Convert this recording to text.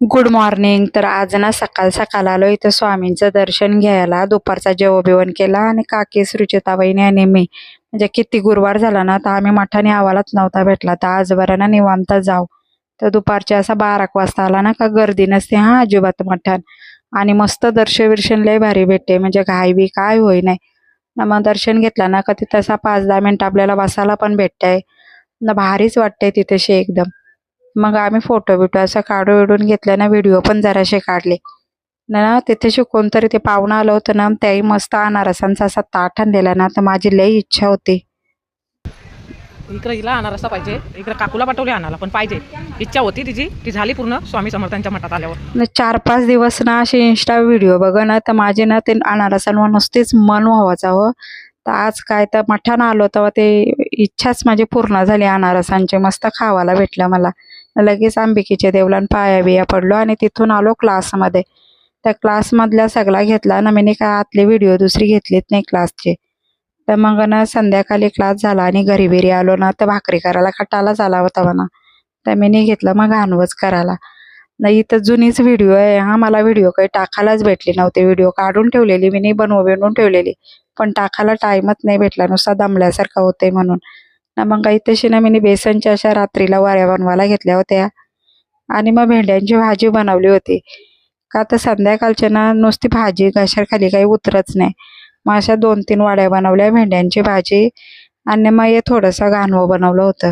Good morning. तर आज ना सकाळ सकाळ आलो इथं स्वामींचं दर्शन घ्यायला. दुपारचा जेवण केला आणि काकी सुरुचिताबाईने आणि मी म्हणजे किती गुरुवार झाला ना, तर आम्ही मठाने आवालाच नव्हता भेटला. तर आज बरं ना निवांत जाऊ. तर दुपारच्या असा 12 वाजता आला ना का गर्दी नसते हा अजिबात मठान. आणि मस्त दर्शन लय भारी भेटते, म्हणजे घाई बी काय होई नाही ना. मग दर्शन घेतला ना का तिथं असा 5-10 मिनिट आपल्याला बसायला पण भेटतंय ना, भारीच वाटते तिथेशी एकदम. मग आम्ही फोटो बिटो असं काढून घेतलं ना, व्हिडिओ पण जराशे काढले ना. तिथे कोणतरी ते पाहुणं आलं होतं ना, त्याही मस्त अनारसांचा असा ताट आणलेला ना, तर माझी लई इच्छा होती. इकडे हिला अनारसा पाहिजे, इकडे काकूला पाठवले आणायला पण पाहिजे. इच्छा होती तिची, ती झाली पूर्ण स्वामी समर्थांच्या मठात आल्यावर. 4-5 दिवस ना असे इंस्टा व्हिडिओ बघ ना, तर माझे ना ते अनारसांवर नुसतेच मन व्हावाचं हो. तर आज काय तर मठानं आलो तेव्हा ते इच्छाच माझी पूर्ण झाली अनारसांची. मस्त खावायला भेटलं मला. लगेच अंबिकेच्या देवळात पाया बिया पडलो आणि तिथून आलो क्लासमध्ये. त्या क्लासमधल्या सगळा घेतला ना मी, काय आतले व्हिडिओ दुसरी घेतलीत नाही क्लासचे. तर मग ना संध्याकाळी क्लास झाला आणि घरी बिरी आलो ना, तर भाकरी करायला खटालाच आला होता म्हणा. तर मी नाही घेतलं मग अनवच करायला. नाही इथं जुनीच व्हिडिओ आहे हा. मला व्हिडिओ काही टाकायलाच भेटले नव्हते. व्हिडिओ काढून ठेवलेली मी, नाही बनवून ठेवलेली, पण टाकायला टाईमच नाही भेटला, नुसता दमल्यासारखं होते म्हणून ना. मग काही तशी ना मी बेसनच्या अशा रात्रीला वड्या बनवायला घेतल्या होत्या आणि मग भेंड्यांची भाजी बनवली होती. का तर संध्याकाळच्या ना नुसती भाजी घशाखाली काही उतरच नाही. मग अशा 2-3 वड्या बनवल्या, भेंड्यांची भाजी आणि मग हे थोडंसं घाणवं बनवलं होतं.